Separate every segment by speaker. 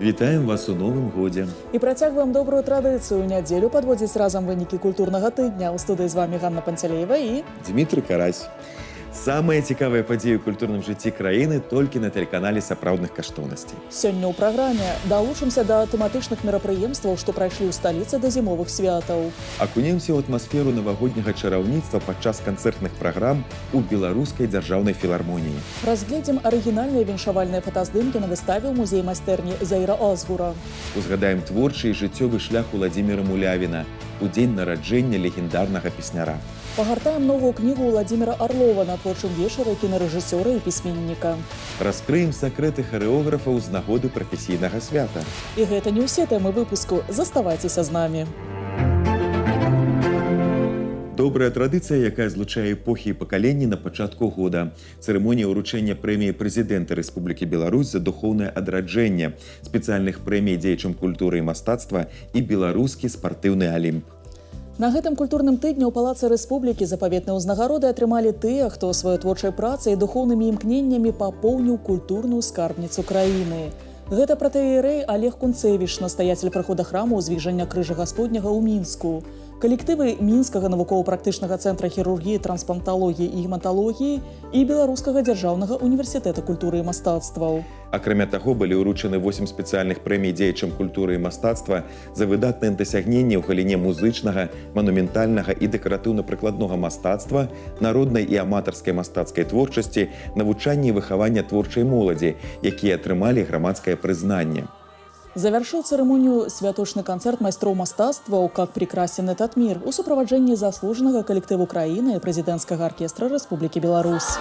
Speaker 1: Вітаем вас у новым годзе.
Speaker 2: І працягваем добрую традыцыю. Нядзелю падводзіць разам вынікі культурнага тыдня. У студыі з вами Ганна Панцелеева і
Speaker 1: Дмітрый Карась. Самыя цікавыя падзеі ў культурным жыцці краіны толькі на тэлеканале сапраўдных каштоўнасцей.
Speaker 2: сёння ў праграме далучымся да тэматычных мерапрыемстваў, што прайшлі ў сталіцы да зімовых святаў.
Speaker 1: Акунемся ў атмасферу навагодняга чараўніцтва падчас канцэртных праграм у беларускай дзяржаўнай філармоніі.
Speaker 2: Разгледзім арыгінальныя віншавальныя фотаздымкі на выставе ў музеі майстэрні Заіра Озгура.
Speaker 1: Узгадаем творчы і жыццёвы шлях Уладзіміра Мулявіна у дзень нараджэння легендарнага песняра.
Speaker 2: Пагартаем новую кнігу Владимира Орлова на творчым вечары кінарэжысёра і пісьменніка.
Speaker 1: Раскрыем сакрэты харэографаў з нагоды прафесійнага свята.
Speaker 2: І гэта не ўсе тэмы выпуску. Заставайцеся з намі.
Speaker 1: Добрая традыцыя, якая злучае эпохі і пакаленні на пачатку года. Цырымонія ўручэння прэміі прэзідэнта Рэспублікі Беларусь за духоўнае адраджэнне, спецыяльных прэмій дзеячам культуры і мастацтва і беларускі спартыўны алімп.
Speaker 2: На гэтым культурным тыдні ў Палацы Рэспублікі запаветныя ўзнагароды атрымалі тыя, хто сваёй творчай працай і духоўнымі імкненнямі папоўніў культурную скарбніцу краіны. Гэта пратэерэй Олег Кунцевіч, настаяцель прыхода храму ўзвіжання крыжа Гасподняга ў Мінску. Калектывы Мінскага навукова-практычнага цэнтра хірургіі, транспланталогіі і гематалогіі і Беларускага дзяржаўнага універсітэта культуры і мастацтваў.
Speaker 1: Акрамя таго, былі ўручаны 8 спецыяльных прэмій дзеячам культуры і мастацтва за выдатныя дасягненні ў галіне музычнага, манументальнага і дэкаратыўна-прыкладнога мастацтва, народнай і аматарскай мастацкай творчасці, навучання і выхавання творчай моладзі, якія атрымалі грамадскае прызнанне.
Speaker 2: Завяршыў цырымонію святочны канцэрт майстроў мастацтваў «Как прекрасен этот мир» у суправаджэнні заслужанага калектыву краіны і прэзідэнцкага аркестра Рэспублікі Беларусь.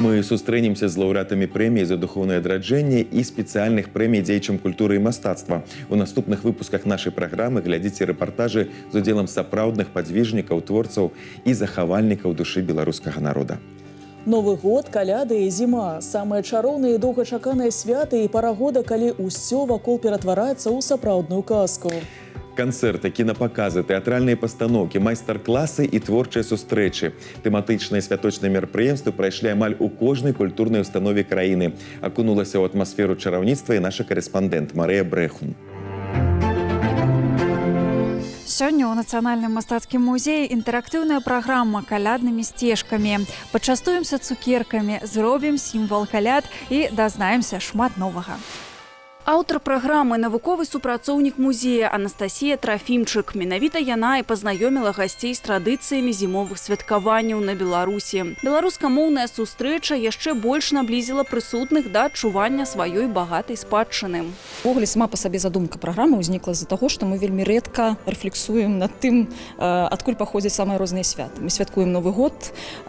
Speaker 1: Мы сустрэнемся з лаўрэатамі прэміі за духоўнае адраджэнне і спецыяльных прэмій дзеячам культуры і мастацтва. У наступных выпусках нашай праграмы глядзіце рэпартажы з удзелам сапраўдных падзвіжнікаў, творцаў і захавальнікаў душы беларускага народа.
Speaker 2: Новы год, каляды і зіма. Самыя чароўныя і доўгачаканыя святы і пара года, калі ўсё вакол ператвараецца ў сапраўдную казку.
Speaker 1: Канцэрты, кінапаказы, тэатральныя пастаноўкі, майстар-класы і творчыя сустрэчы. Тэматычныя святочныя мерапрыемствы прайшлі амаль у кожнай культурнай установе краіны. Акунулася ў атмасферу чараўніцтва і наша карэспандэнт Марыя Брэхун.
Speaker 3: Сёння ў Нацыянальным мастацкім музеі інтэрактыўная праграма каляднымі сцежкамі. Пачастуемся цукеркамі, зробім сімвал каляд і дазнаемся шмат новага. Аўтар праграмы навуковы супрацоўнік музея Анастасія Трафімчык. Менавіта яна і пазнаёміла гасцей з традыцыямі зімовых святкаванняў на Беларусі. Беларускамоўная сустрэча яшчэ больш наблізіла прысутных да адчування сваёй багатай спадчыны.
Speaker 4: Увогуле, сама па сабе задумка праграмы ўзнікла з-за таго, што мы вельмі рэдка рэфлексуем над тым, адкуль паходзяць самыя розныя святы. Мы святкуем Новы год,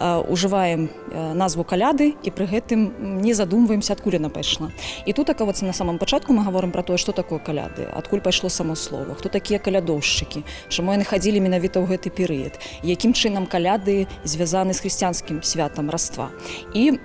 Speaker 4: ужываем назву каляды і пры гэтым не задумваемся, адкуль яна пайшла. І тут, аказваецца, на самом пачатку мы говорим про то, что такое каляды, адкуль пайшло само слово, хто такія калядоўшчыкі, чаму яны хадзілі менавіта ў гэты перыяд, якім чынам каляды звязаны з хрысціянскім святам Раства. І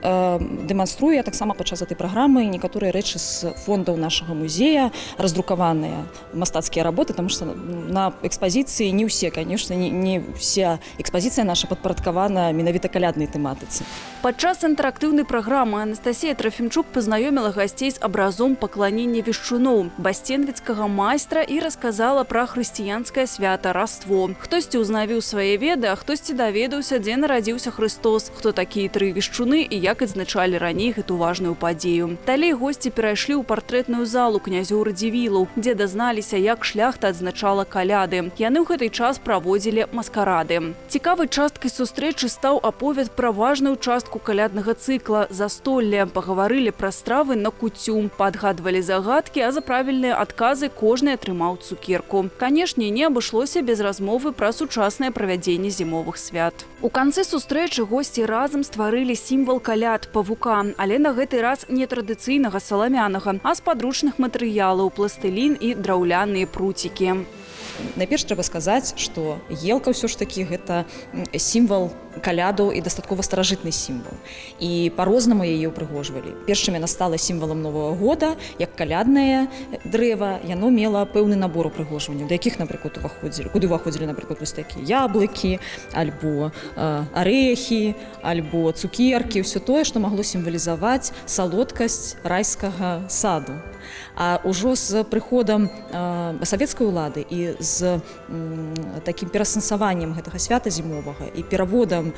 Speaker 4: дэманструю я таксама падчас гэтай праграмы некаторыя рэчы з фондаў нашага музея, раздрукаваныя мастацкія работы, таму што на экспазіцыі не ўсе, конечно, не вся экспазіцыя наша падпарадкавана менавіта каляднай тэматыцы.
Speaker 3: Падчас інтэрактыўнай праграмы Анастасія Трафімчук пазнаёміла гасцей з абразом пакланення вешчуноў басценвіцкага майстра і расказала пра хрысціянскае свята Раство. Хтосьці ўзнавіў свае веды, а хтосьці даведаўся, дзе нарадзіўся Хрыстос, хто такія тры вешчуны і як адзначалі раней гэту важную падзею. Далей госці перайшлі ў партрэтную залу князёў Радзівілаў, дзе дазналіся, як шляхта адзначала каляды. Яны ў гэты час праводзілі маскарады. Цікавай часткай сустрэчы стаў аповед пра важную частку каляднага цыкла застолле. Пагаварылі пра стравы на куцю, падгадвалі загадкі, а за правільныя адказы кожны атрымаў цукерку. Канешне, не абышлося без размовы пра сучаснае правядзенне зімовых свят. У канцы сустрэчы госці разам стварылі сімвал каляд павука, але на гэты раз не традыцыйнага саламянага, а з падручных матэрыялаў пластылін і драўляныя пруцікі.
Speaker 4: Найперш трэба сказаць, што елка ўсё ж такі гэта сімвал каляду і дастаткова старажытны сімвал. І па-рознаму яе ўпрыгожвалі. Першым яна стала сімвалам Новага года, як каляднае дрэва, яно мела пэўны набор упрыгожванняў, да якіх, напрыклад, куды ўваходзілі, напрыклад, вось такія яблыкі, альбо арэхі, альбо цукеркі, ўсё тое, што магло сімвалізаваць салодкасць райскага саду. А ўжо з прыходам савецкай улады і з такім перасэнсаваннем гэтага свята зімовага і пераводам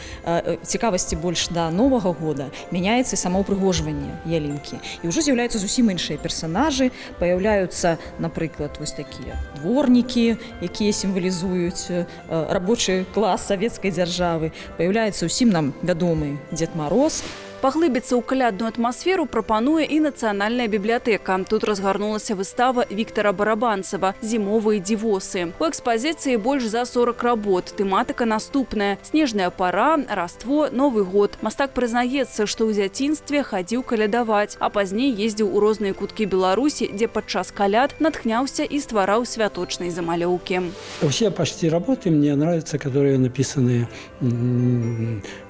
Speaker 4: цікавасці больш да Новага года мяняецца і самаўпрыгожванне ялінкі. І ўжо з'яўляюцца зусім іншыя персанажы, паяўляюцца, напрыклад, вось такія дворнікі, якія сімвалізуюць рабочы клас савецкай дзяржавы, паяўляецца ўсім нам вядомы Дзед Мароз.
Speaker 3: Паглыбіцца ў калядную атмасферу прапануе і Нацыянальная бібліятэка. Тут разгарнулася выстава Віктара Барабанцева «Зімовыя дзівосы». У экспазіцыі больш за 40 работ. Тэматыка наступная. Снежная пара, Раство, Новы год. Мастак прызнаецца, што ў дзяцінстве хадзіў калядаваць, а пазней ездзіў у розныя куткі Беларусі, дзе падчас каляд натхняўся і ствараў святочныя замалёўкі.
Speaker 5: Все почти работы мне нравятся, которые написаны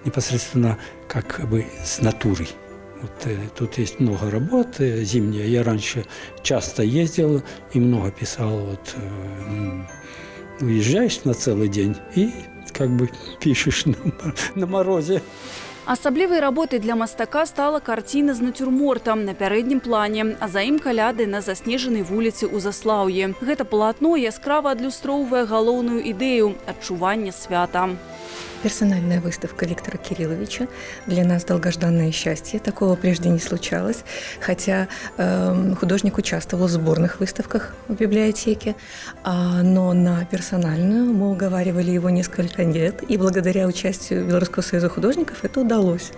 Speaker 5: непосредственно как бы с натурой. Вот, тут есть много работ зимние. Я раньше часто ездил и много писал. Вот, уезжаешь на целый день и как бы пишешь на морозе.
Speaker 3: Асаблівай работай для мастака стала карціна з нацюрмортам на пярэднім плане, а за ім каляды на заснежанай вуліцы ў Заслаўі. Гэта палатно яскрава адлюстроўвае галоўную ідэю – адчуванне свята.
Speaker 6: Персональная выставка Виктора Кирилловича. Для нас долгожданное счастье. Такого прежде не случалось. Хотя художник участвовал в сборных выставках в библиотеке, но на персональную мы уговаривали его несколько лет. И благодаря участию Белорусского союза художников это удалось.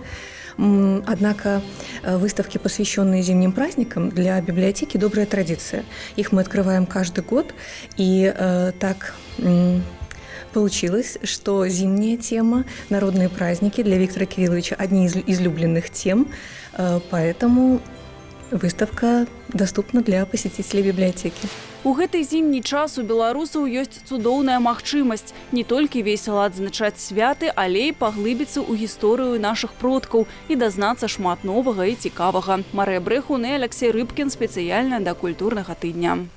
Speaker 6: Однако выставки, посвященные зимним праздникам, для библиотеки добрая традиция. Их мы открываем каждый год. И так... Получилось, что зимняя тема, народные праздники для Виктора Кирилловича – одни из излюбленных тем, поэтому выставка доступна для посетителей библиотеки.
Speaker 3: У гэты зімні час у беларусаў ёсць цудоўная магчымасць не толькі весела адзначаць святы, але і паглыбіцца ў гісторыю нашых продкаў і дазнацца шмат новага і цікавага. Марыя Брэхун і Алексей Рыбкін спецыяльна да культурнага тыдня.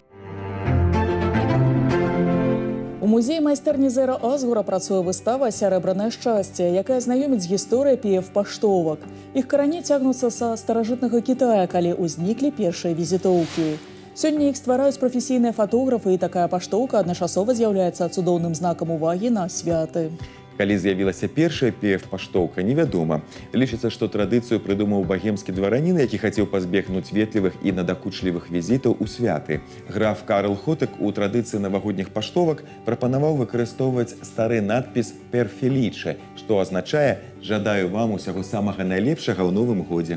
Speaker 2: У музеі майстэрні Зэра Азгура працуе выстава «Сярэбранае шчасце», якая знаёміць з гісторыяй піев-паштовак. Іх карані цягнуцца са старажытнага Кітая, калі ўзніклі першыя візітоўкі. Сёння іх ствараюць прафесійныя фатографы, і такая паштоўка адначасова з'яўляецца цудоўным знакам увагі на святы.
Speaker 1: Калі з'явілася першая піев-паштоўка, невядома. Лічыцца, што традыцыю прыдумаў багемскі дваранін, які хацеў пазбегнуць ветлівых і надакучлівых візітаў у святы. Граф Карл Хотек у традыцыі навагодніх паштовак прапанаваў выкарыстоўваць стары надпіс «Per Felice», што азначае «Жадаю вам усяго самага найлепшага ў новым годзе».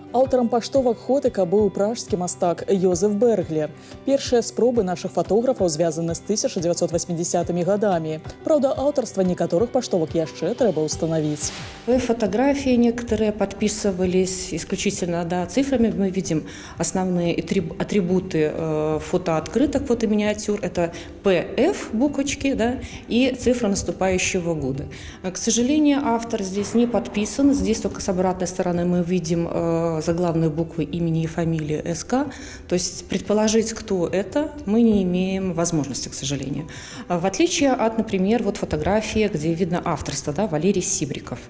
Speaker 2: Аўтарам паштовак Хотека быў пражскі мастак Йозеф Берглер. Першыя спробы нашых фатографаў звязаны з 1980-ми гадамі. Праўда, аўтарства некаторых паштовак яшчэ трэба ўстанавіць.
Speaker 7: Фотографии некоторые подписывались исключительно цифрами. Мы видим основные атрибуты фотооткрыток, фотоминиатюр. Это ПФ буквочки, и цифра наступающего года. К сожалению, автор здесь не подписан. Здесь только с обратной стороны мы видим заглавные буквы имени и фамилии СК. То есть предположить, кто это, мы не имеем возможности, к сожалению. В отличие от, например, фотографии, где видно авторство, Валерий Сибриков.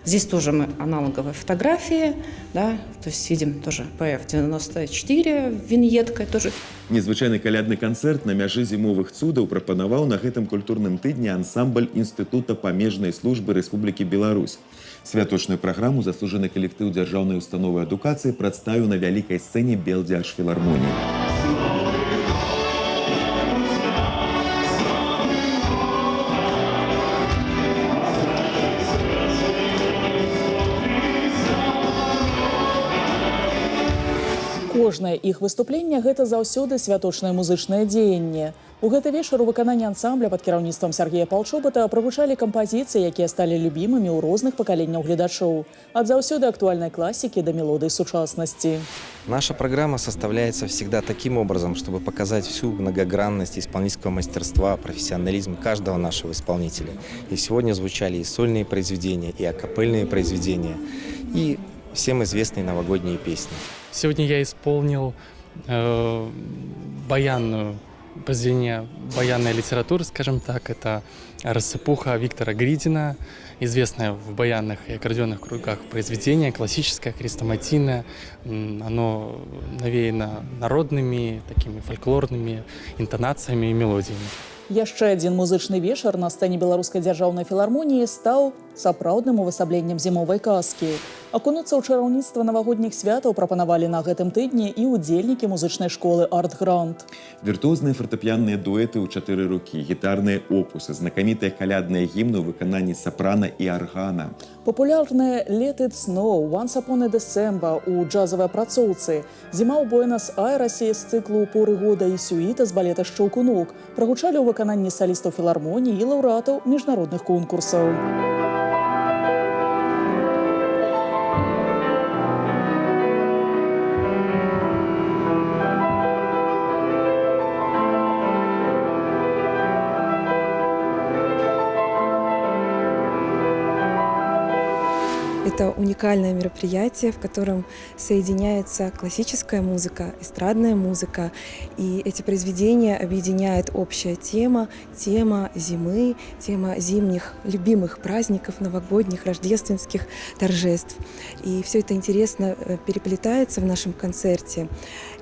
Speaker 7: Здесь тоже мы аналоговые фотографии, то есть видим тоже ПФ-94 виньеткой тоже.
Speaker 1: Незвычайны калядны канцэрт на мяжы зімовых цудаў прапанаваў на гэтым культурным тыдні ансамбль Інстытута памежнай службы Рэспублікі Беларусь. Святочную праграму заслужаны калектыў дзяржаўнай установы адукацыі прадставіў на вялікай сцэне Белдзяржфілармоніі.
Speaker 2: Кожнае іх выступленне – гэта заўсёды святочнае музычнае дзеянне. У гэты вечар у выкананні ансамбля пад кіраўніцтвам Сергея Палчобата прагучалі кампазіцыі, якія сталі любімымі ў розных пакаленняў гледачоў. Ад заўсёды актуальнай класікі да мелодый сучаснасці.
Speaker 8: Наша программа составляется всегда таким образом, чтобы показать всю многогранность исполнительского мастерства, профессионализм каждого нашего исполнителя. И сегодня звучали и сольные произведения, и акапельные произведения, и всем известные новогодние песни.
Speaker 9: Сегодня я исполнил произведение баянной литературы, скажем так. Это «Рассыпуха» Виктора Гридина, известное в баянных и аккордеонных кругах произведение, классическое, хрестоматийное. Оно навеяно народными, такими фольклорными интонациями и мелодиями.
Speaker 2: Яшчэ адзін музычны вечар на сцэне Беларускай дзяржаўнай філармоніі стаў сапраўдным увасабленнем зімовай казкі. Акунуцца ў чараўніцтва навагодніх святаў прапанавалі на гэтым тыдні і ўдзельнікі музычнай школы «Арт-Грант».
Speaker 1: Віртуозныя фартэпіянныя дуэты ў 4 рукі, гітарныя опусы, знакамітыя калядныя гімны ў выкананні сапрана і аргана.
Speaker 2: Папулярныя «Let It Snow», «Once Upon a December» у джазавай апрацоўцы, «Зіма ў Буэнас-Айресе» з цыклу «Поры года» і сюіта з балета «Шчаўкунок» прагучалі ў выкананні салістаў філармоніі і лаўрэатаў міжнародных конкурсаў.
Speaker 6: Это уникальное мероприятие, в котором соединяется классическая музыка, эстрадная музыка. И эти произведения объединяет общая тема зимы, тема зимних любимых праздников, новогодних, рождественских торжеств. И все это интересно переплетается в нашем концерте.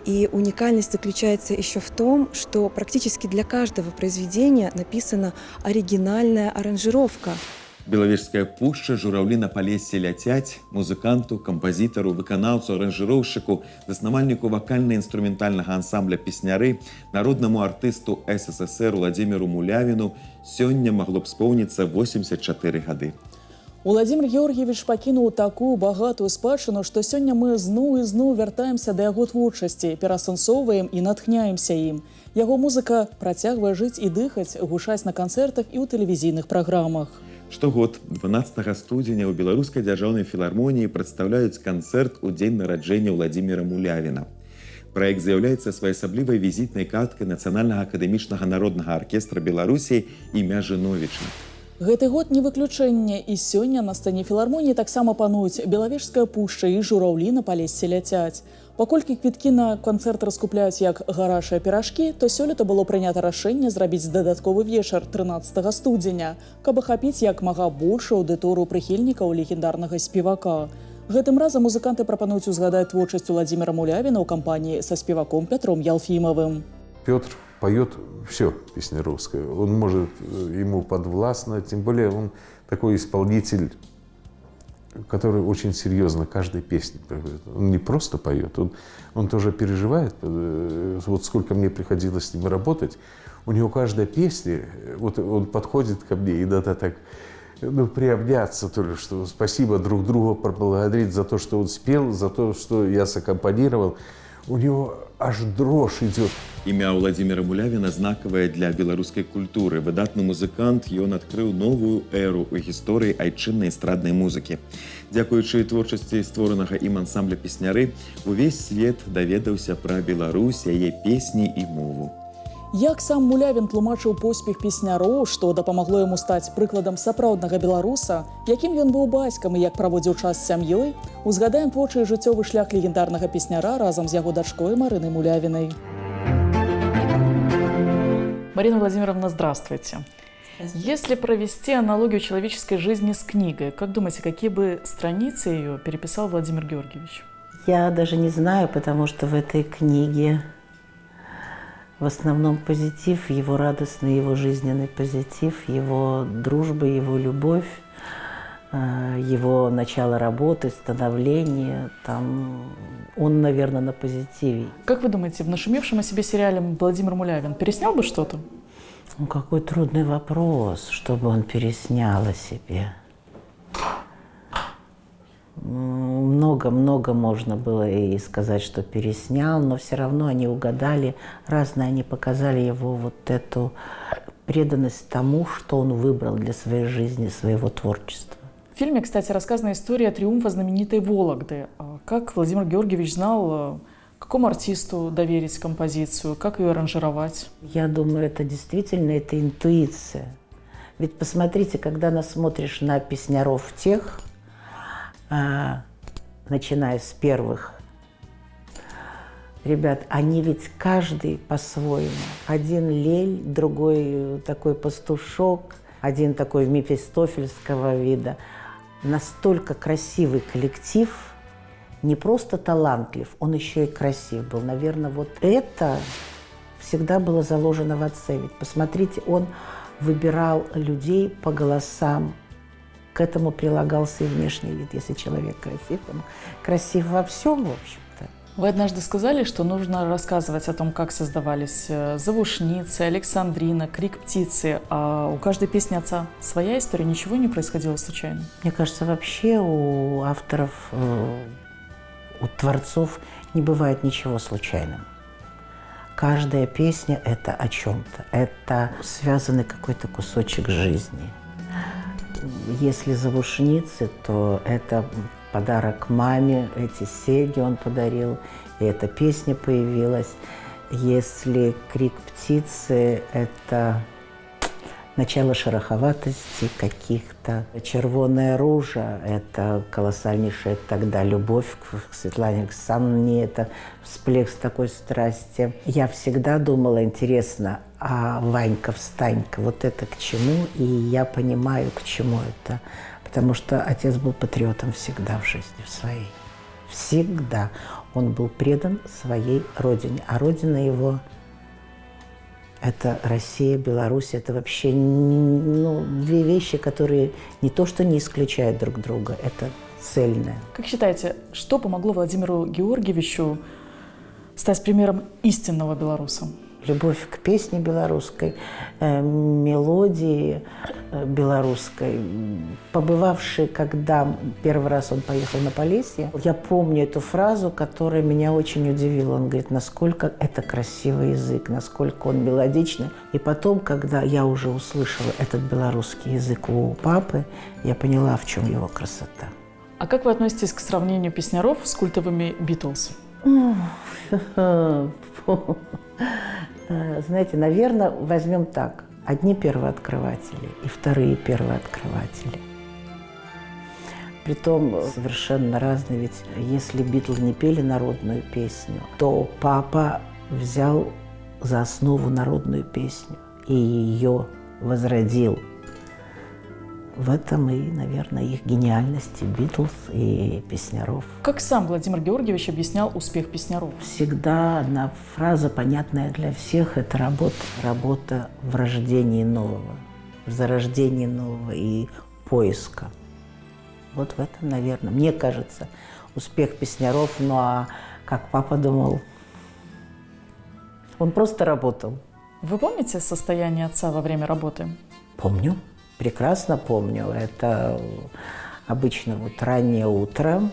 Speaker 6: И уникальность заключается еще в том, что практически для каждого произведения написана оригинальная аранжировка.
Speaker 1: Белавежская пушча, жураўлі на палесе ляцяць, музыканту, кампазітару, выканаўцу, аранжыроўшчыку, заснавальніку вакальна-інструментальнага ансамбля «Песняры», народнаму артысту СССР Владзіміру Мулявіну сёння магло б споўніцца 84 гады.
Speaker 2: Уладзімір Георгіевіч пакінуў такую багатую спадчыну, што сёння мы зноў і зноў вяртаемся да яго творчасці, пераасэнсоўваем і натхняемся ім. Яго музыка працягвае жыць і дыхаць, гучаць на канцэртах і ў тэлевізійных праграмах.
Speaker 1: Штогод 12 студзеня ў Беларускай дзяржаўнай філармоніі прадстаўляюць канцэрт у дзень нараджэння Владзіміра Мулявіна. Праект з'яўляецца своеасаблівай візітнай карткай Нацыянальнага акадэмічнага народнага аркестра Беларусі імя Жыновіча.
Speaker 2: Гэты год не выключэнне, і сёння на сцэне філармоніі таксама пануюць Белавежская пушча і жураўлі на палесе ляцяць. Паколькі квіткі на канцэрт раскупляюць як гарачыя піражкі, то сёлета было прынята рашэнне зрабіць дадатковы вечар 13 студзеня, каб ахапіць як мага большую аўдыторыю прыхільнікаў легендарнага спевака. Гэтым разам музыканты прапануюць узгадаць творчасць Владзіміра Мулявіна ў кампаніі са спеваком Пятром Ялфімавым.
Speaker 10: Петр поет все песнярское. Он может, ему подвластно, тем более он такой исполнитель, который очень серьезно каждой песне поет. Он не просто поет, он тоже переживает. Вот сколько мне приходилось с ним работать, у него каждая песня, вот он подходит ко мне и надо так, приобняться, то ли, что спасибо друг другу поблагодарить за то, что он спел, за то, что я саккомпанировал. У него аж дрожь идет.
Speaker 1: Імя Владзіміра Мулявіна знакавае для беларускай культуры. Выдатны музыкант, ён адкрыў новую эру ў гісторыі айчыннай эстраднай музыкі. Дзякуючы творчасці створанага ім ансамбля «Песняры», увесь свет даведаўся пра Беларусь, яе песні і мову.
Speaker 2: Як сам Мулявін тлумачыў поспех песняроў, што дапамагло яму стаць прыкладам сапраўднага беларуса, якім ён быў бацькам і як праводзіў час з сям'ёй, узгадаем творчы жыццёвы шлях легендарнага песняра разам з яго дачкой Марынай Мулявінай. Марина Владимировна, здравствуйте. Если провести аналогию человеческой жизни с книгой, как думаете, какие бы страницы ее переписал Владимир Георгиевич?
Speaker 11: Я даже не знаю, потому что в этой книге в основном позитив, его радостный, его жизненный позитив, его дружба, его любовь, его начало работы, становление. Там он, наверное, на позитиве.
Speaker 2: Как вы думаете, в нашумевшем о себе сериале Владимир Мулявин переснял бы что-то?
Speaker 11: Ну, какой трудный вопрос, чтобы он переснял о себе. много-много можно было и сказать, что переснял, но все равно они угадали разное, они показали его вот эту преданность тому, что он выбрал для своей жизни, своего творчества.
Speaker 2: В фильме, кстати, рассказана история триумфа знаменитой «Вологды». Как Владимир Георгиевич знал, какому артисту доверить композицию, как ее аранжировать?
Speaker 11: Я думаю, это действительно это интуиция. Ведь посмотрите, когда насмотришь на песняров тех, начиная с первых, ребят, они ведь каждый по-своему. Один лель, другой такой пастушок, один такой мефистофельского вида. Настолько красивый коллектив, не просто талантлив, он еще и красив был. Наверное, вот это всегда было заложено в отце. Ведь посмотрите, он выбирал людей по голосам. К этому прилагался и внешний вид. Если человек красив, он красив во всем, в общем-то.
Speaker 2: Вы однажды сказали, что нужно рассказывать о том, как создавались «Завушницы», «Александрина», «Крик птицы». А у каждой песни отца своя история, ничего не происходило случайно?
Speaker 11: Мне кажется, вообще у авторов, у творцов не бывает ничего случайным. Каждая песня – это о чем-то, это связанный какой-то кусочек жизни. Если «Завушницы», то это подарок маме, эти серьги он подарил, и эта песня появилась. Если «Крик птицы» – это начало шероховатости каких-то. «Червоная ружа» – это колоссальнейшая тогда любовь к Светлане Александровне, это всплеск такой страсти. Я всегда думала, интересно, а Ванька, Встанька, вот это к чему? И я понимаю, к чему это. Потому что отец был патриотом всегда в жизни в своей. Всегда. Он был предан своей родине. А родина его – это Россия, Беларусь. Это вообще две вещи, которые не то что не исключают друг друга, это цельное.
Speaker 2: Как считаете, что помогло Владимиру Георгиевичу стать примером истинного белоруса?
Speaker 11: Любовь к песне белорусской, мелодии белорусской. Побывавший, когда первый раз он поехал на Полесье, я помню эту фразу, которая меня очень удивила. Он говорит, насколько это красивый язык, насколько он мелодичный. И потом, когда я уже услышала этот белорусский язык у папы, я поняла, в чем его красота.
Speaker 2: А как вы относитесь к сравнению песняров с культовыми «Битлз»?
Speaker 11: Знаете, наверное, возьмем так. Одни первооткрыватели и вторые первооткрыватели. Притом совершенно разные. Ведь если Битлз не пели народную песню, то папа взял за основу народную песню и ее возродил. В этом и, наверное, их гениальность, и Битлз, и песняров.
Speaker 2: Как сам Владимир Георгиевич объяснял успех песняров?
Speaker 11: Всегда одна фраза, понятная для всех, это работа. Работа в рождении нового, в зарождении нового и поиска. Вот в этом, наверное, мне кажется, успех песняров. Ну а как папа думал, он просто работал.
Speaker 2: Вы помните состояние отца во время работы?
Speaker 11: Помню. Прекрасно помню. Это обычно вот раннее утро,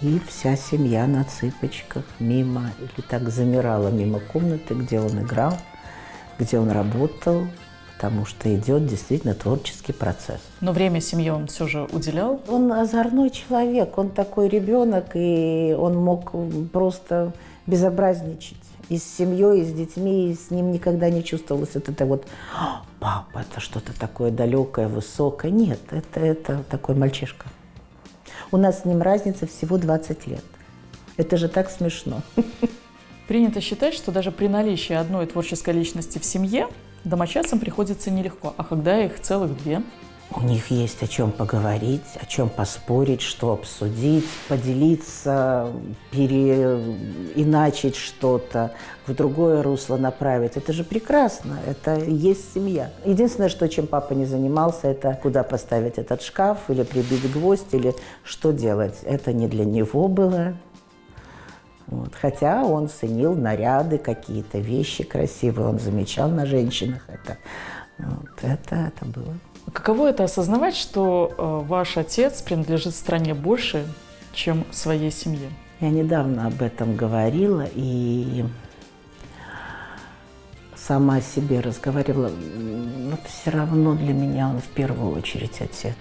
Speaker 11: и вся семья на цыпочках мимо, или так замирала мимо комнаты, где он играл, где он работал, потому что идет действительно творческий процесс.
Speaker 2: Но время семье он все же уделял?
Speaker 11: Он озорной человек, он такой ребенок, и он мог просто безобразничать. И с семьей, и с детьми, и с ним никогда не чувствовалось это вот «папа, это что-то такое далекое, высокое». Нет, это такой мальчишка. У нас с ним разница всего 20 лет. Это же так смешно.
Speaker 2: Принято считать, что даже при наличии одной творческой личности в семье домочадцам приходится нелегко, а когда их целых две?
Speaker 11: У них есть о чем поговорить, о чем поспорить, что обсудить, поделиться, переиначить что-то, в другое русло направить. Это же прекрасно, это и есть семья. Единственное, что чем папа не занимался, это куда поставить этот шкаф, или прибить гвоздь, или что делать. Это не для него было. Вот. Хотя он ценил наряды, какие-то вещи красивые, он замечал на женщинах это. Вот. Это было.
Speaker 2: Каково это осознавать, что ваш отец принадлежит стране больше, чем своей семье?
Speaker 11: Я недавно об этом говорила и сама о себе разговаривала. Но все равно для меня он в первую очередь отец.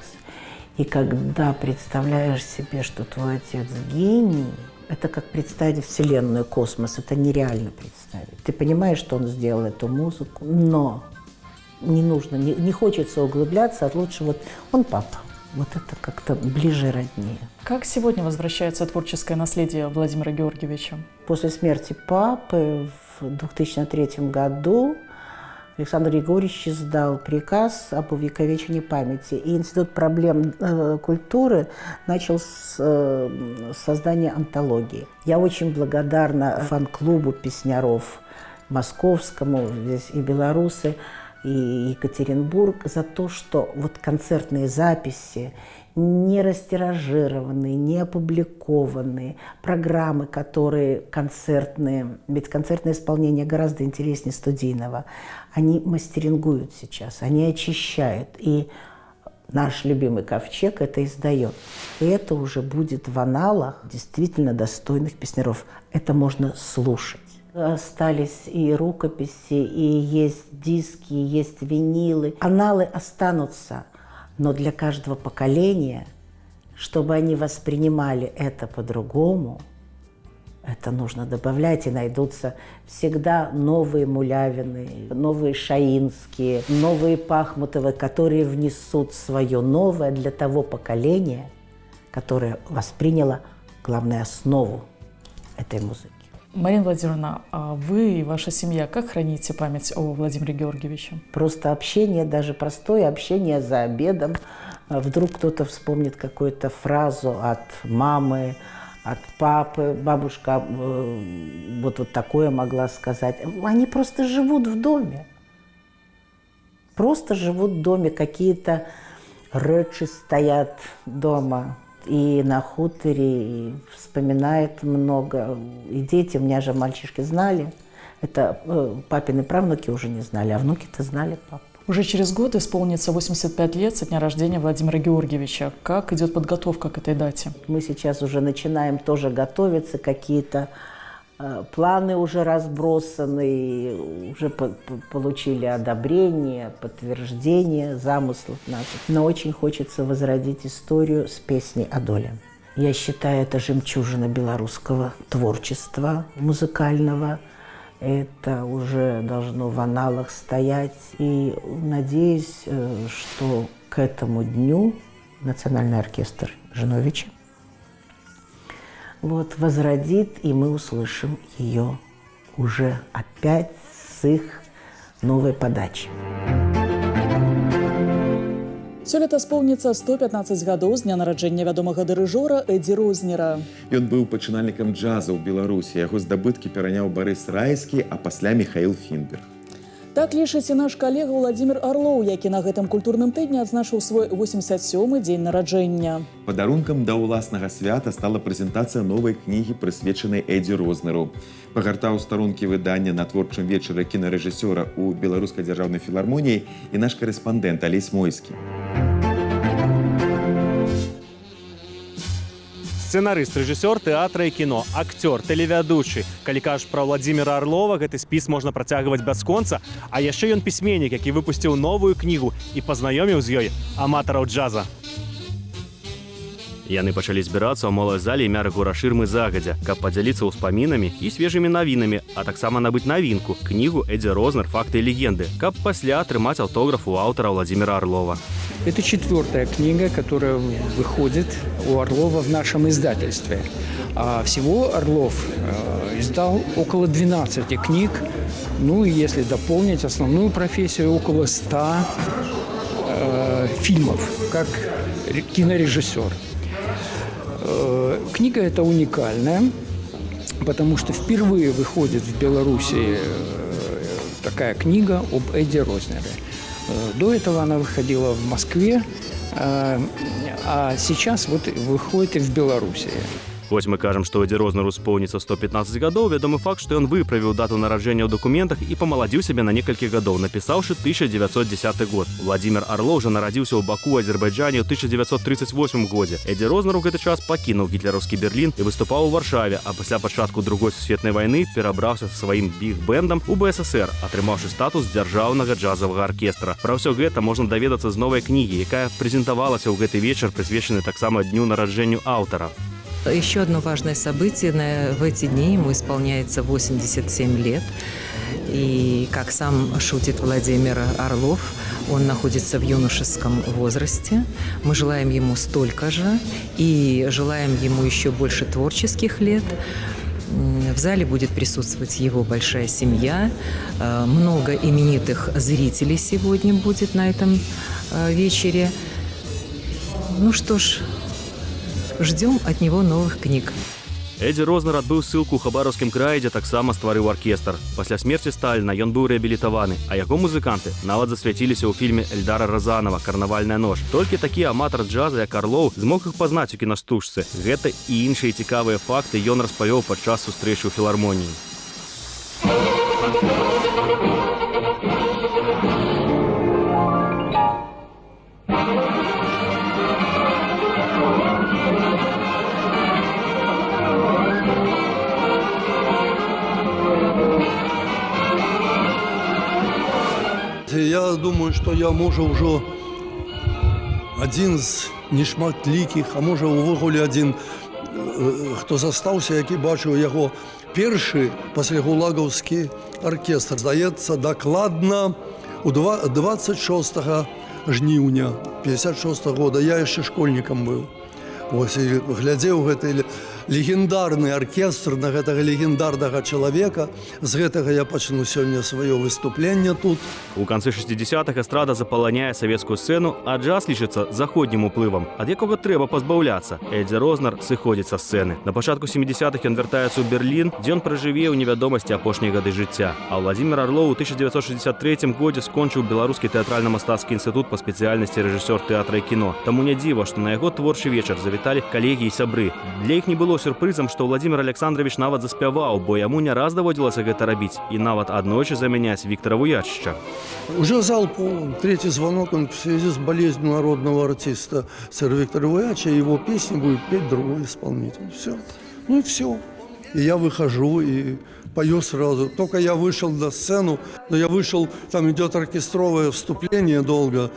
Speaker 11: И когда представляешь себе, что твой отец гений, это как представить Вселенную, космос. Это нереально представить. Ты понимаешь, что он сделал эту музыку, но не нужно, не хочется углубляться, а лучше вот он папа. Вот это как-то ближе роднее.
Speaker 2: Как сегодня возвращается творческое наследие Владимира Георгиевича?
Speaker 11: После смерти папы в 2003 году Александр Григорьевич издал приказ об увековечении памяти. И Институт проблем культуры начал с создания антологии. Я очень благодарна фан-клубу песняров московскому, здесь и белорусы, и Екатеринбург, за то, что вот концертные записи, не растиражированные, не опубликованные, программы, которые концертные, ведь концертное исполнение гораздо интереснее студийного, они мастерингуют сейчас, они очищают, и наш любимый Ковчег это издает. И это уже будет в аналах действительно достойных песняров. Это можно слушать. Остались и рукописи, и есть диски, и есть винилы. Аналы останутся, но для каждого поколения, чтобы они воспринимали это по-другому, это нужно добавлять, и найдутся всегда новые Мулявины, новые Шаинские, новые Пахмутовы, которые внесут свое новое для того поколения, которое восприняло, главную основу этой музыки.
Speaker 2: Марина Владимировна, а вы и ваша семья как храните память о Владимире Георгиевиче?
Speaker 11: Просто общение, даже простое общение за обедом. Вдруг кто-то вспомнит какую-то фразу от мамы, от папы. Бабушка вот такое могла сказать. Они просто живут в доме. Просто живут в доме. Какие-то речи стоят дома. И на хуторе, и вспоминает много. И дети, у меня же мальчишки знали. Это папины правнуки уже не знали, а внуки-то знали папу.
Speaker 2: Уже через год исполнится 85 лет со дня рождения Владимира Георгиевича. Как идет подготовка к этой дате?
Speaker 11: Мы сейчас уже начинаем тоже готовиться, какие-то планы уже разбросаны, уже получили одобрение, подтверждение замыслов наших. Но очень хочется возродить историю с песней о доле. Я считаю, это жемчужина белорусского творчества музыкального. Это уже должно в аналах стоять. И надеюсь, что к этому дню Национальный оркестр Жиновича возродит, и мы услышим ее уже опять с их новой подачи.
Speaker 2: Сёлета споўніцца 115 гадоў з дня нараджэння вядомага дырыжора Эдзі Рознера.
Speaker 1: Ён быў пачынальнікам джаза ў Беларусі. Яго здабыткі пераняў Барыс Райскі, а пасля Михаил Фінберг.
Speaker 2: Так лічыць і наш калега Владимир Орлоў, які на гэтым культурным тыдні адзначыў свой 87-й дзень нараджэння.
Speaker 1: Падарункам да ўласнага свята стала прэзентацыя новай кнігі, прысвечанай Эдзі Рознеру. Пагартаў старонкі выдання на творчым вечары кінарэжысёра ў Беларускай дзяржаўнай філармоніі і наш карэспандэнт Алесь Мойскі.
Speaker 12: Сцэнарыст, рэжысёр тэатра і кіно, акцёр, тэлевядучы. Калі кажаш пра Владзіміра Арлова, гэты спіс можна працягваць бясконца, а яшчэ ён пісьменнік, які выпусціў новую кнігу і пазнаёміў з ёй аматараў джаза. Яны пачалі збірацца ў малой зале імя Рэгора Шырмы загадзя, каб падзяліцца ўспамінамі і свежымі навінамі, а таксама набыць навінку, кнігу Эдзі Рознер «Факты и легенды», каб пасля атрымаць аўтограф у аўтара Владимира Орлова.
Speaker 5: Это 4-я книга, которая выходит у Орлова в нашем издательстве. А всего Орлов издал около 12 книг, ну и если дополнить основную профессию, около 100 фильмов, как кинорежиссер. Книга эта уникальная, потому что впервые выходит в Беларуси такая книга об Эдди Рознере. До этого она выходила в Москве, а сейчас вот выходит и в Беларуси.
Speaker 12: Вось мы кажам, што Эдзі Рознеру споўніцца 115 гадоў, вядомы факт, што ён выправіў дату нараджэння ў дакументах і памаладзіў сябе на некалькі гадоў, напісаўшы 1910 год. Владзімир Арлоў жа нарадзіўся ў Баку, Азербайджане ў 1938 годзе. Эдзі Рознер у гэты час пакінуў гітлераўскі Берлін і выступаў у Варшаве, а пасля пачатку Другой сусветнай вайны перабраўся са сваім біг-бэндам у БССР, атрымаўшы статус дзяржаўнага джазавага аркестра. Пра ўсё гэта можна даведацца з новай кнігі, якая прэзентавалася ў гэты вечар, прысвечаны таксама дню нараджэнню аўтара.
Speaker 13: Еще одно важное событие. В эти дни ему исполняется 87 лет. И, как сам шутит Владимир Орлов, он находится в юношеском возрасте. Мы желаем ему столько же и желаем ему еще больше творческих лет. В зале будет присутствовать его большая семья. Много именитых зрителей сегодня будет на этом вечере. Ну что ж, ждем от него новых книг.
Speaker 12: Эдзі Рознер адбыў ссылку ў Хабаровскім краі, дзе таксама стварыў аркестр. Пасля смерці Сталіна ён быў рэабілітаваны, а яго музыканты нават засвяціліся ў фільме Эльдара Разанова «Карнавальная ноч». Толькі такі аматар джаза, як Арлоў, змог іх пазнаць у кінастужцы. Гэта і іншыя цікавыя факты ён распавёў падчас сустрэчы ў філармоніі.
Speaker 14: Я думаю, что я, може, уже один з нешматлікіх, а може, увогуле один, хто застаўся, які бачыў яго першы паслягулагаўскі аркестр. Здаецца, дакладна у 26 жніўня 56 года. Я яшчэ школьнікам быў. Вось, і глядзеў гэты легендарны аркестр на гэтага легендарнага чалавека. З гэтага я пачну сёння сваё выступленне тут.
Speaker 12: У канцы 60-х эстрада запаланяе савецкую сцэну, а джаз лічыцца заходнім уплывам, ад якога трэба пазбаўляцца. Эдзі Рознер сыходзіць са сцэны. На пачатку 70-х ён вяртаецца ў Берлін, дзе ён пражыве ў невядомасці апошнія гады жыцця. А Владзімир Арлоў у 1963 годзе скончыў Беларускі тэатральна-мастацкі інстытут па спецыяльнасці рэжысёр тэатра і кіно. Таму не дзіва, што на яго творчы вечар завіталі калегі і сябры. Для іх не было сюрпрызам, што Владзімир Александрович нават заспяваў, бо яму не раз даводзілася гэта рабіць і нават аднойчы замяняць Віктора Вуячыча.
Speaker 14: Уже зал полон. Третий звонок, он в связи с болезнью народного артиста сэра Виктора Вуячича, его песни будет петь другой исполнитель. Все. Ну и все. И я выхожу и пою сразу. Только я вышел на сцену, но я вышел, там идет оркестровое вступление долго,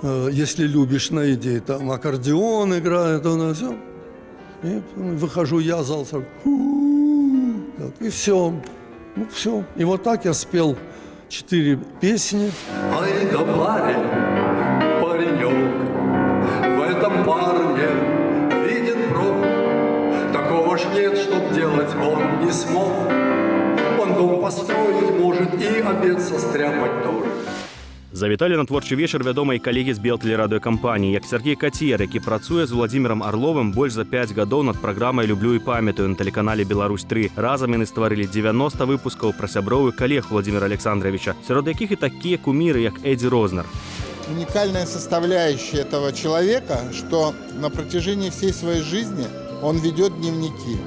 Speaker 14: если любишь, найди. Там аккордеон играет, все. И выхожу я, зал сразу. И все. Ну все. И вот так я спел 4 песни.
Speaker 15: Ай да парень, паренек, в этом парне виден прок. Такого ж нет, чтоб делать он не смог. Он дом построить может и обед состряпать тоже.
Speaker 12: Завіталі на творчы вечар вядомыя калегі з белтэлерадыёкампаніі, як Сергей Кацьер, які працуе з Владзімірам Арловым больш за 5 гадоў над праграмай «Люблю і памятаю» на тэлеканале «Беларусь-3». Разам яны стварылі 90 выпускаў пра сяброў і калег Владзіміра Александровича, сярод якіх і такія куміры, як Эдзі Рознер.
Speaker 16: Уникальная составляющая этого человека, что на протяжении всей своей жизни он ведет дневники.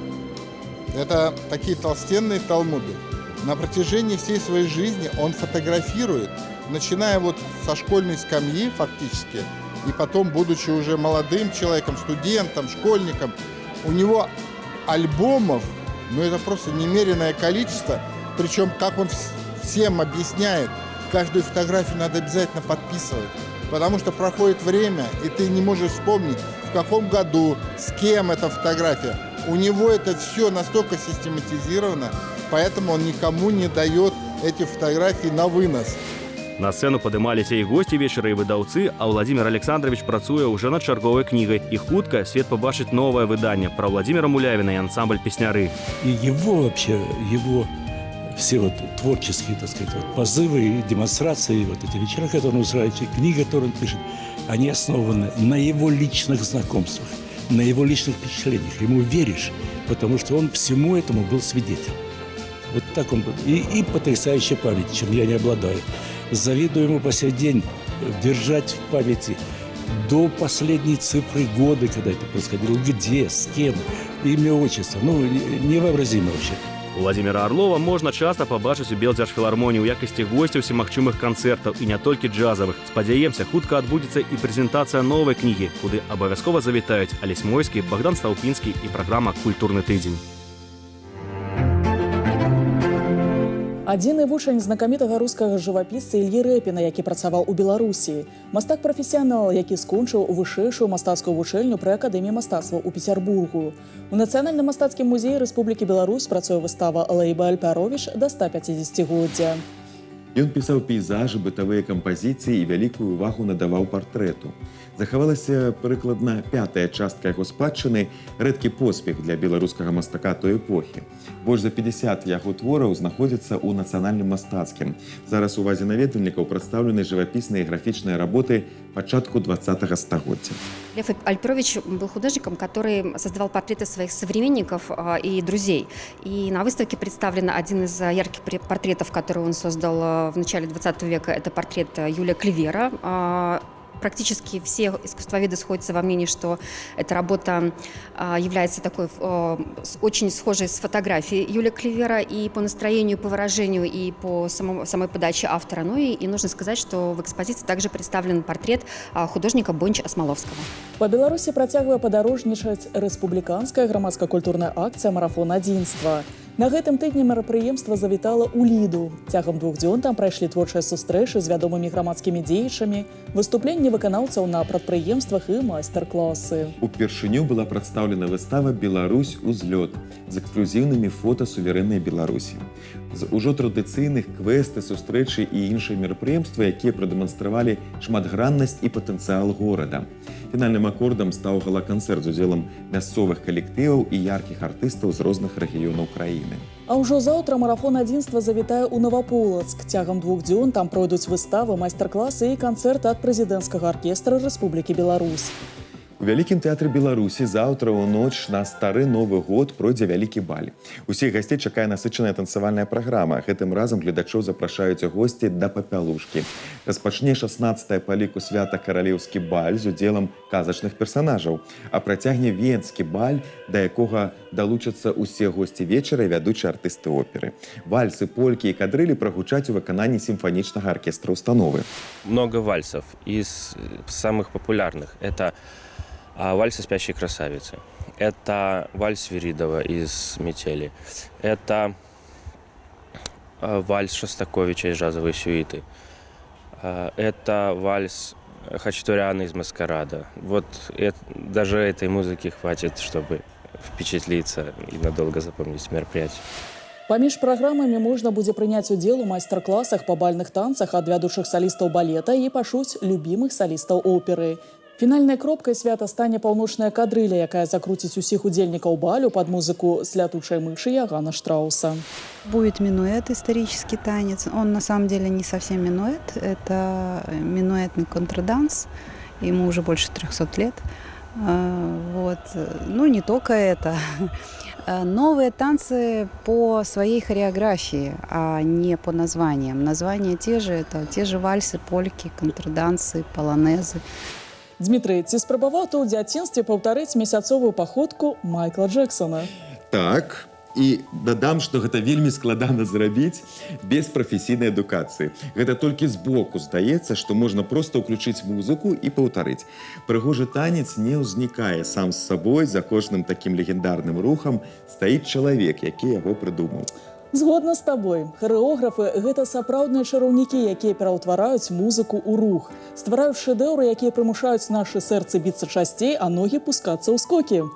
Speaker 16: Это такие толстенные талмуды. На протяжении всей своей жизни он фотографирует, начиная вот со школьной скамьи фактически, и потом, будучи уже молодым человеком, студентом, школьником, у него альбомов, ну это просто немеренное количество, причем, как он всем объясняет, каждую фотографию надо обязательно подписывать, потому что проходит время, и ты не можешь вспомнить, в каком году, с кем эта фотография. У него это все настолько систематизировано, поэтому он никому не дает эти фотографии на вынос.
Speaker 12: На сцэну падымаліся і госці вечара, і выдаўцы, а Владзімир Александрович працуе ўжо над чарговай кнігай. І хутка свет пабачыць новае выданне пра Владзіміра Мулявіна і ансамбль «Песняры».
Speaker 17: И его вообще, его все вот творческие, так сказать, вот позывы и демонстрации, вот эти вечера, которые он устраивает, книги, которые он пишет, они основаны на его личных знакомствах, на его личных впечатлениях. Ему веришь, потому что он всему этому был свидетелем. Вот так он был. И потрясающая память, чем я не обладаю. Завидую ему по сей день держать в памяти до последней цифры года, когда это происходило, где, с кем, имя, отчество. Ну, невообразимо вообще.
Speaker 12: Владимира Орлова можна часта пабачыць у Белдзяржфілармоніі ў якасці госця ўсімагчымых канцэртаў і не толькі джазавых. Спадзяемся, хутка адбудзецца і прэзентацыя новай кнігі, куды абавязкова завітаюць Алесь Мойскі, Богдан Стаўпінскі і праграма «Культурны тыдзень».
Speaker 2: Адзіны вучань знакамітага рускага жывапісца Ільі Рэпіна, які працаваў у Беларусі. Мастак-прафесіянал, які скончыў вышэйшую мастацкую вучэльню пры Акадэміі мастацтваў у Пецярбургу. У Нацыянальным мастацкім музеі Рэспублікі Беларусь працуе выстава Лейба Альпяровіч да 150-годдзя.
Speaker 1: Ён пісаў пейзажы, бытавыя кампазіцыі і вялікую ўвагу надаваў партрэту. Захавалася прыкладна 5-я частка яго спадчыны, рэдкі поспех для беларускага мастака той эпохі. Больш за 50 яго твораў знаходзяцца ў Нацыянальным мастацкім. Зараз у увазе наведвальнікаў прадстаўлены жывапісныя і графічныя работы пачатку 20-го стагоддзя.
Speaker 18: Лев Альпярович был художником, который создавал портреты своих современников и друзей. И на выставке представлен один из ярких портретов, который он создал в начале 20 века. Это портрет Юлия Клевера. Практически все искусствоведы сходятся во мнении, что эта работа является такой очень схожей с фотографией Юлия Клевера и по настроению, по выражению, и по самой подаче автора. Ну и нужно сказать, что в экспозиции также представлен портрет художника Бонча Осмоловского.
Speaker 2: Па Беларусі працягвае падарожнічаць рэспубліканская грамадска-культурная акцыя «Марафон адзінства». На гэтым тыдні мерапрыемства завітала ў Ліду. Цягам 2 дзён там прайшлі творчыя сустрэчы з вядомымі грамадскімі дзеячамі, выступленні выканаўцаў на прадпрыемствах і майстар-класы.
Speaker 1: Упершыню была прадстаўлена выстава «Беларусь. Узлёт» з эксклюзіўнымі фота суверэннай Беларусі. З ужо традыцыйных квесты, сустрэчы і іншыя мерапрыемствы, якія прадэманстравалі шматграннасць і патэнцыял горада. Фінальным акордам стаў гала-канцэрт з удзелам мясцовых калектываў і яркіх артыстаў з розных рэгіёнаў краіны.
Speaker 2: А ўжо заўтра марафон адзінства завітае ў Новаполацк. Цягам 2 дзён там пройдуць выставы, майстар-класы і канцэрты ад прэзідэнцкага аркестра Рэспублікі Беларусь.
Speaker 1: У Вялікім тэатры Беларусі заўтра ў ноч на стары Новы год пройдзе вялікі баль. Усіх гасцей чакае насычаная танцавальная праграма. Гэтым разам гледачоў запрашаюць госці да папялушкі. Распачне 16-е па ліку свята каралеўскі баль з удзелам казачных персанажаў, а працягне венскі баль, да якога далучацца усе госці вечара і вядучыя артысты оперы. Вальсы, полькі і кадрылі прагучаць у выкананні сімфанічнага аркестра установы.
Speaker 19: Много вальсов из самых популярных. Это вальс «Спящей красавицы». Это вальс Свиридова из «Метели». Это вальс Шостаковича из «Джазовой сюиты». Это вальс Хачатуряна из «Маскарада». Вот даже этой музыки хватит, чтобы впечатлиться и надолго запомнить мероприятие.
Speaker 2: Паміж праграмамі можна будзе прыняць удзел у майстар-класах па бальных танцах ад вядучых салістаў балета і пашуць любімых салістаў оперы. Фінальнай кропкай свята стане паўночная кадрыля, якая закруціць усіх удзельнікаў балю пад музыку з лятучай мышы Ягана Штрауса.
Speaker 20: Будет минуэт, исторический танец. Он на самом деле не совсем минуэт, это минуэтный контрданс. Ему уже больше 300 лет. Вот. Ну, не только это. Новые танцы по своей хореографии, а не по названиям. Названия те же, это те же вальсы, польки, контрдансы, полонезы.
Speaker 2: Дмітрый, ці спрабаваў ты ў дзяцінстве паўтарыць месяцовую паходку Майкла Джексона?
Speaker 1: Так, і дадам, што гэта вельмі складана зрабіць без прафесійнай адукацыі. Гэта толькі збоку здаецца, што можна проста ўключыць музыку і паўтарыць. Прыгожы танец не ўзнікае сам з сабой, за кожным такім легендарным рухам стаіць чалавек, які яго прыдумаў.
Speaker 2: Згодна з табой. Харэографы – гэта сапраўдныя чараўнікі, якія пераўтвараюць музыку ў рух. Ствараюць шэдэўры, якія прымушаюць нашы сэрцы біцца часцей, а ногі пускацца ў скокі.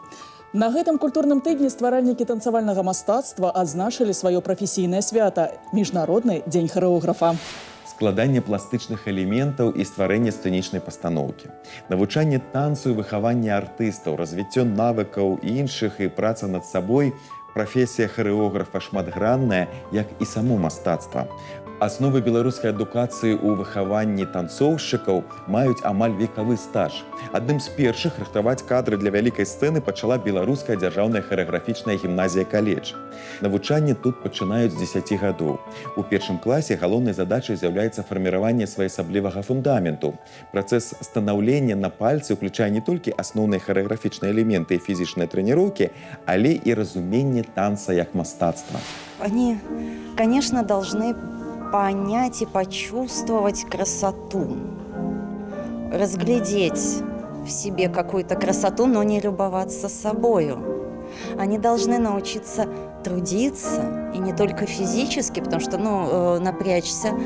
Speaker 2: На гэтым культурным тыдні стваральнікі танцавальнага мастацтва адзначылі сваё прафесійнае свята – Міжнародны дзень харэографа.
Speaker 1: Складанне пластычных элементаў і стварэнне сцэнічнай пастаноўкі. Навучанне танцу і выхаванне артыстаў, развіццё навыкаў і іншых і праца над сабой – прафесія харэографа шматгранная, як і само мастацтва. Асновы беларускай адукацыі ў выхаванні танцоўшчыкаў маюць амаль векавы стаж. Адным з першых рыхтаваць кадры для вялікай сцэны пачала беларуская дзяржаўная харэаграфічная гімназія «Каледж». Навучанне тут пачынаюць з 10 гадоў. У першым класе галоўнай задачай з'яўляецца фарміраванне своеасаблівага фундаменту. Працэс станаўлення на пальцы ўключае не толькі асноўныя харэаграфічныя элементы і фізічныя трэніроўкі, але і разуменне танца як мастацтва.
Speaker 21: Они, конечно, должны понять и почувствовать красоту, разглядеть в себе какую-то красоту, но не любоваться собою. Они должны научиться трудиться, и не только физически, потому что, напрячься,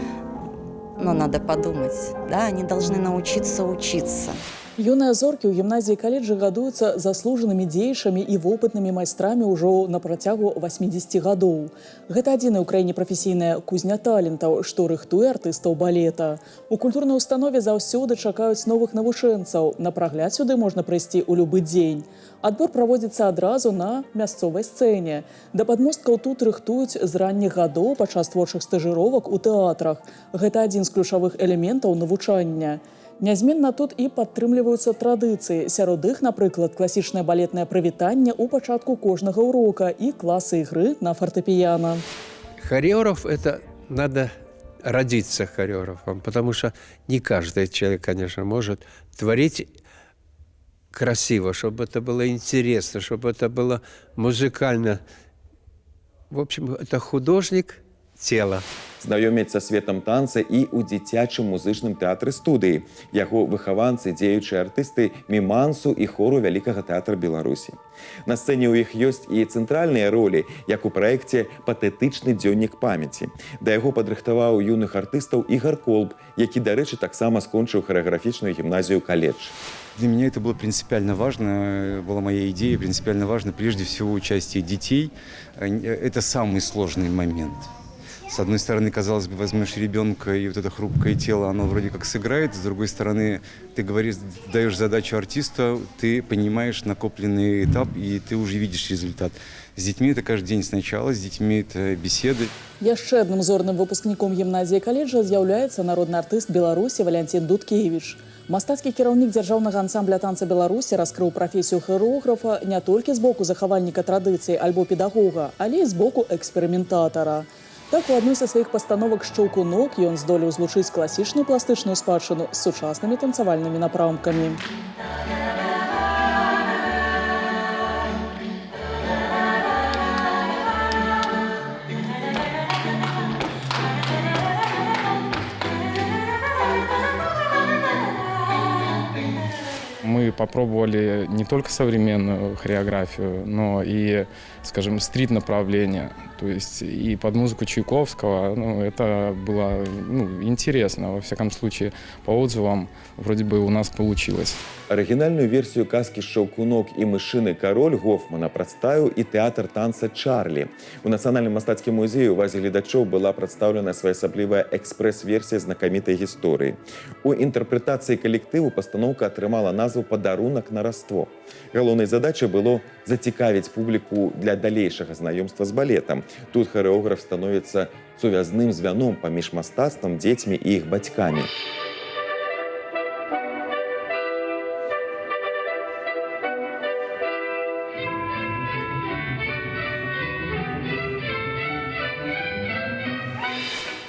Speaker 21: но надо подумать, да, они должны научиться учиться.
Speaker 2: Юныя зоркі ў гімназіі «Каледжы» гадуюцца заслужанымі дзеячамі і вопытнымі майстрамі ўжо на працягу 80 гадоў. Гэта адзіная ў краіне прафесійная кузня талентаў, што рыхтуе артыстаў балета. У культурнай установе заўсёды чакаюць новых навучэнцаў. На прагляд сюды можна прыйсці ў любы дзень. Адбор праводзіцца адразу на мясцовай сцэне. Да падмосткаў тут рыхтуюць з ранніх гадоў падчас творчых стажыровак у тэатрах. Гэта адзін з ключавых элементаў навучання. Нязменна тут і падтрымліваюцца традыцыі. Сярод іх, напрыклад, класічнае балетнае прывітанне ў пачатку кожнага урока і класы ігры на фартэпіяна.
Speaker 22: Хореограф – это надо родиться хореографом, потому что не каждый человек, конечно, может творить красиво, чтобы это было интересно, чтобы это было музыкально. В общем, это художник тела.
Speaker 1: Знаёміць са светам танца і ў дзіцячым музычным тэатры студыі. Яго выхаванцы, дзеючыя артысты мімансу і хору Вялікага тэатра Беларусі. На сцэне ў іх ёсць і цэнтральныя ролі, як у праекце «Патэтычны дзённік памяці». Да яго падрыхтаваў юных артыстаў Ігар Колб, які, дарэчы, таксама скончыў харэаграфічную гімназію «Каледж».
Speaker 23: Для меня это было принципиально важно, была моя идея, принципиально важно прежде всего участие детей. Это самый сложный момент. С одной стороны, казалось бы, возьмешь ребенка, и вот это хрупкое тело, оно вроде как сыграет. С другой стороны, ты говоришь, даешь задачу артисту, ты понимаешь накопленный этап, и ты уже видишь результат. С детьми это каждый день сначала, с детьми это беседы.
Speaker 2: Яшчэ адным зорным выпускніком гімназіі «Каледжа» з'яўляецца народны артыст Беларусі Валянцін Дудкевіч. Мастацкі кіраўнік дзяржаўнага ансамбля танца Беларусі раскрыў прафесію хореографа не толькі з боку захавальніка традыцыі альбо педагога, але і з боку эксперыментатара. Так, у адной са сваіх пастановак «Шчаўкунок» ён здолеў злучыць класічную пластычную спадчыну з сучаснымі танцавальнымі напрамкамі.
Speaker 24: Мы попробовали не только современную хореографию, но и, скажем, стрит-направление. То есть и под музыку Чайковского. Это было интересно. Во всяком случае, по отзывам, вроде бы у нас получилось.
Speaker 1: Арыгінальную версію казкі «Шчаўкунок» і «Мышыны кароль» Гофмана прадставіў і тэатр танца «Чарлі». У Нацыянальным мастацкім музеі увазе гледачоў была прадстаўлена своеасаблівая экспрэс-версія знакамітай гісторыі. У інтэрпрэтацыі калектыву пастаноўка атрымала назву «Падарунак на Раство». Галоўнай задачай было зацікавіць публіку для далейшага знаёмства з балетам. Тут харэограф становіцца сувязным звяном паміж мастацтвам, дзецьмі і іх бацькамі.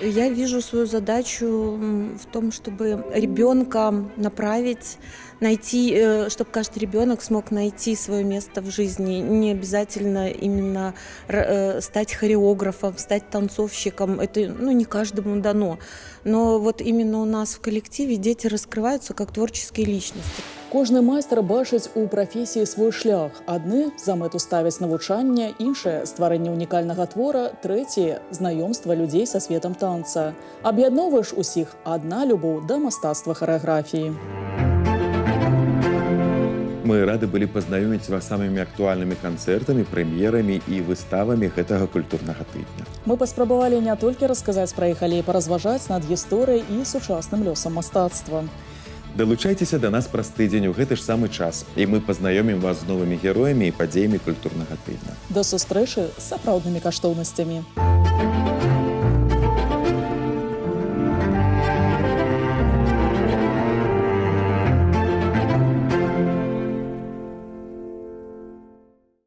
Speaker 25: Я вижу свою задачу в том, чтобы ребенка направить, найти, чтобы каждый ребенок смог найти свое место в жизни. Не обязательно именно стать хореографом, стать танцовщиком. Это не каждому дано. Но вот именно у нас в коллективе дети раскрываются как творческие личности.
Speaker 2: Кожны майстар бачыць у прафесіі свой шлях. Адны за мэту ставяць навучанне, іншыя – стварэнне унікальнага твора, трэція – знаёмства людзей са светам танца. Аб'ядноўваеш усіх адна любоў да мастацтва харэаграфіі.
Speaker 1: Мы рады былі пазнаёміць вас самымі актуальнымі канцэртамі, прэм'ерамі і выставамі гэтага культурнага тыдня.
Speaker 2: Мы паспрабавалі не толькі расказаць пра іх, але і паразважаць над гісторыяй і сучасным лёсам мастацтва.
Speaker 1: Далучайцеся да нас праз тыдзень у гэты ж самы час, і мы пазнаёмім вас з новымі героямі і падзеямі культурнага тыдня.
Speaker 2: До сустрэчы з сапраўднымі каштоўнасцямі.